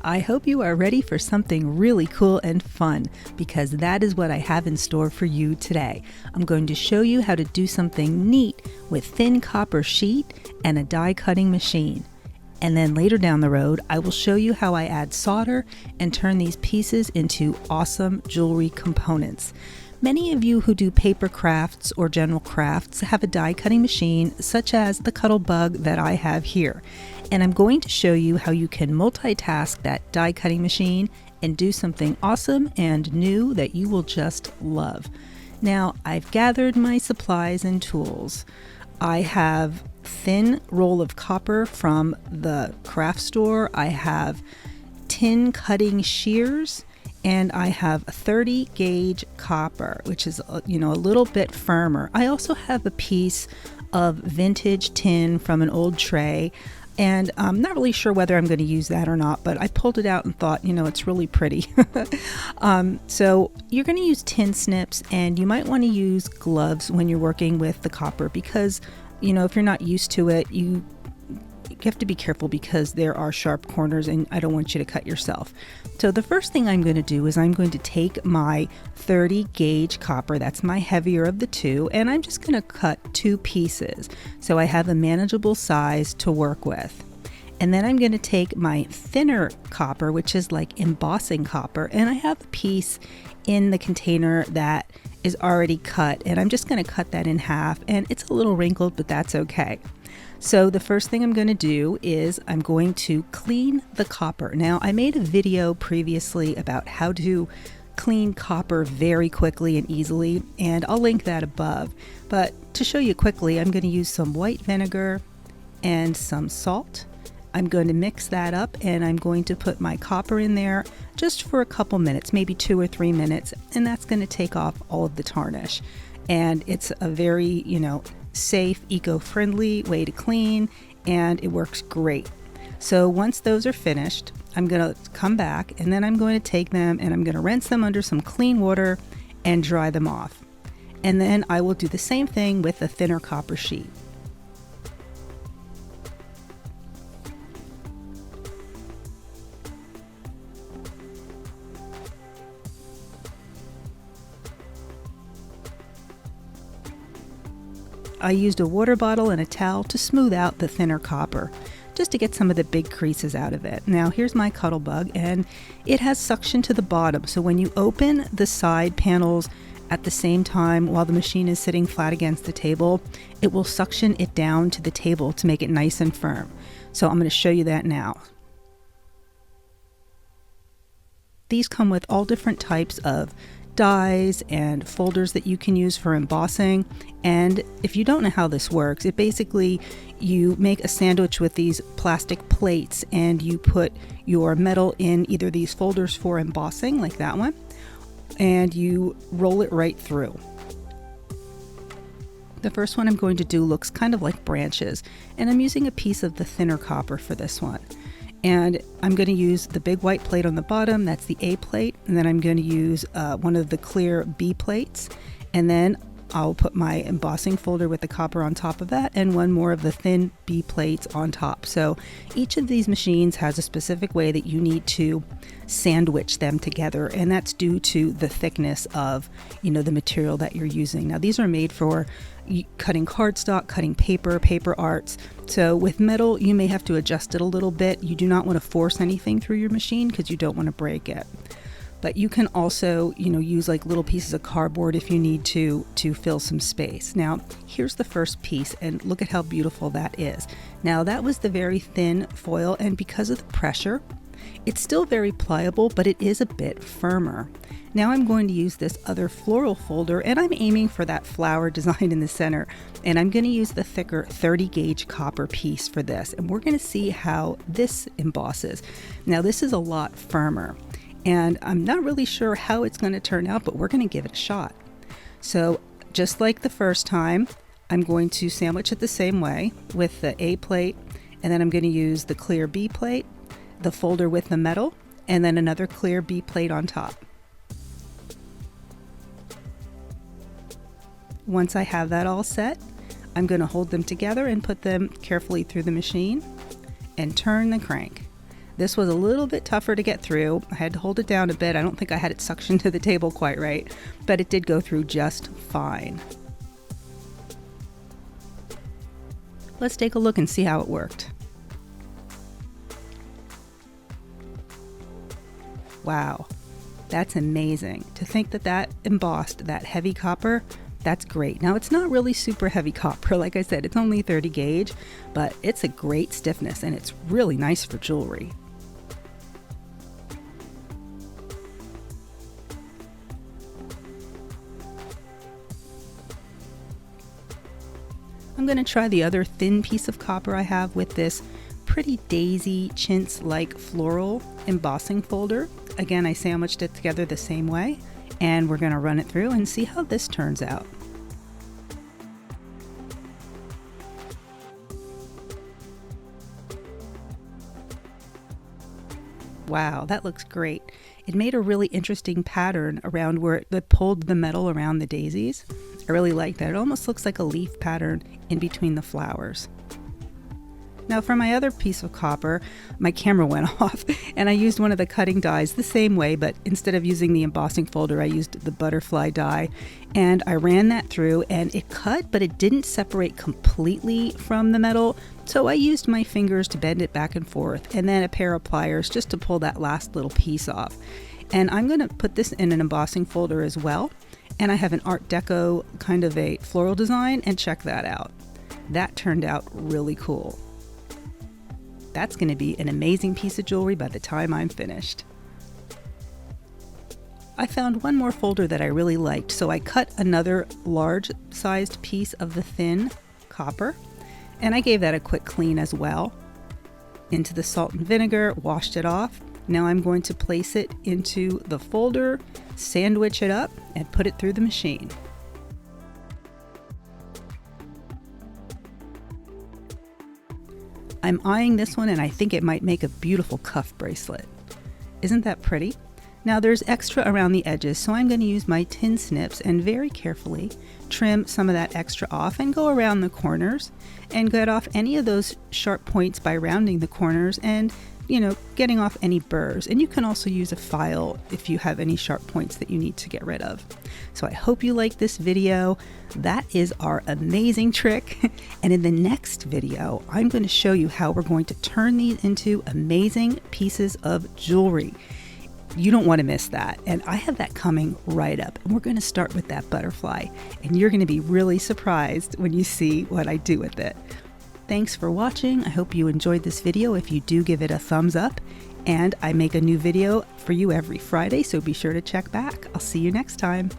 I hope you are ready for something really cool and fun, because that is what I have in store for you today. I'm going to show you how to do something neat with thin copper sheet and a die cutting machine. And then later down the road, I will show you how I add solder and turn these pieces into awesome jewelry components. Many of you who do paper crafts or general crafts have a die cutting machine, such as the Cuttlebug that I have here. And I'm going to show you how you can multitask that die cutting machine and do something awesome and new that you will just love. Now, I've gathered my supplies and tools. I have thin roll of copper from the craft store. I have tin cutting shears, and I have 30 gauge copper, which is a little bit firmer. I also have a piece of vintage tin from an old tray, and I'm not really sure whether I'm going to use that or not, but I pulled it out and thought, it's really pretty. So you're going to use tin snips, and you might want to use gloves when you're working with the copper, because if you're not used to it, you have to be careful because there are sharp corners and I don't want you to cut yourself. So the first thing I'm going to do is I'm going to take my 30 gauge copper, that's my heavier of the two, and I'm just going to cut two pieces so I have a manageable size to work with. And then I'm going to take my thinner copper, which is like embossing copper, and I have a piece in the container that is already cut, and I'm just going to cut that in half, and it's a little wrinkled, but that's okay. So the first thing I'm going to do is I'm going to clean the copper. Now, I made a video previously about how to clean copper very quickly and easily, and I'll link that above. But to show you quickly, I'm going to use some white vinegar and some salt. I'm going to mix that up, and I'm going to put my copper in there just for a couple minutes, maybe 2 or 3 minutes, and that's going to take off all of the tarnish. And it's a very, safe, eco-friendly way to clean, and it works great. So once those are finished, I'm going to come back, and then I'm going to take them and I'm going to rinse them under some clean water and dry them off. And then I will do the same thing with the thinner copper sheet. I used a water bottle and a towel to smooth out the thinner copper, just to get some of the big creases out of it. Now here's my Cuttlebug, and it has suction to the bottom, so when you open the side panels at the same time while the machine is sitting flat against the table, it will suction it down to the table to make it nice and firm. So I'm going to show you that now. These come with all different types of dies and folders that you can use for embossing. And if you don't know how this works, it basically, you make a sandwich with these plastic plates and you put your metal in either these folders for embossing, like that one, and you roll it right through. The first one I'm going to do looks kind of like branches, and I'm using a piece of the thinner copper for this one. And I'm going to use the big white plate on the bottom, that's the A plate, and then I'm going to use one of the clear B plates, and then I'll put my embossing folder with the copper on top of that, and one more of the thin B plates on top. So each of these machines has a specific way that you need to sandwich them together, and that's due to the thickness of the material that you're using. Now these are made for cutting cardstock, cutting paper arts. So with metal, you may have to adjust it a little bit. You do not want to force anything through your machine because you don't want to break it. But you can also, use like little pieces of cardboard if you need to fill some space. Now, here's the first piece, and look at how beautiful that is. Now, that was the very thin foil, and because of the pressure, it's still very pliable, but it is a bit firmer. Now I'm going to use this other floral folder, and I'm aiming for that flower design in the center, and I'm going to use the thicker 30 gauge copper piece for this, and we're going to see how this embosses. Now this is a lot firmer, and I'm not really sure how it's going to turn out, but we're going to give it a shot. So just like the first time, I'm going to sandwich it the same way with the A plate, and then I'm going to use the clear B plate, the folder with the metal, and then another clear B plate on top. Once I have that all set, I'm going to hold them together and put them carefully through the machine and turn the crank. This was a little bit tougher to get through. I had to hold it down a bit. I don't think I had it suctioned to the table quite right, but it did go through just fine. Let's take a look and see how it worked. Wow, that's amazing. To think that that embossed that heavy copper, that's great. Now it's not really super heavy copper. Like I said, it's only 30 gauge, but it's a great stiffness and it's really nice for jewelry. I'm going to try the other thin piece of copper I have with this pretty daisy chintz-like floral embossing folder. Again, I sandwiched it together the same way, and we're going to run it through and see how this turns out. Wow, that looks great. It made a really interesting pattern around where it pulled the metal around the daisies. I really like that. It almost looks like a leaf pattern in between the flowers. Now for my other piece of copper, my camera went off and I used one of the cutting dies the same way, but instead of using the embossing folder, I used the butterfly die, and I ran that through and it cut, but it didn't separate completely from the metal. So I used my fingers to bend it back and forth, and then a pair of pliers just to pull that last little piece off. And I'm going to put this in an embossing folder as well. And I have an Art Deco kind of a floral design, and check that out. That turned out really cool. That's going to be an amazing piece of jewelry by the time I'm finished. I found one more folder that I really liked, so I cut another large sized piece of the thin copper, and I gave that a quick clean as well. Into the salt and vinegar, washed it off. Now I'm going to place it into the folder, sandwich it up, and put it through the machine. I'm eyeing this one and I think it might make a beautiful cuff bracelet. Isn't that pretty? Now there's extra around the edges, so I'm going to use my tin snips and very carefully trim some of that extra off and go around the corners and get off any of those sharp points by rounding the corners and, you know, getting off any burrs. And you can also use a file if you have any sharp points that you need to get rid of. So I hope you like this video. That is our amazing trick. And in the next video, I'm going to show you how we're going to turn these into amazing pieces of jewelry. You don't want to miss that. And I have that coming right up. And we're going to start with that butterfly. And you're going to be really surprised when you see what I do with it. Thanks for watching. I hope you enjoyed this video. If you do, give it a thumbs up. And I make a new video for you every Friday, so be sure to check back. I'll see you next time.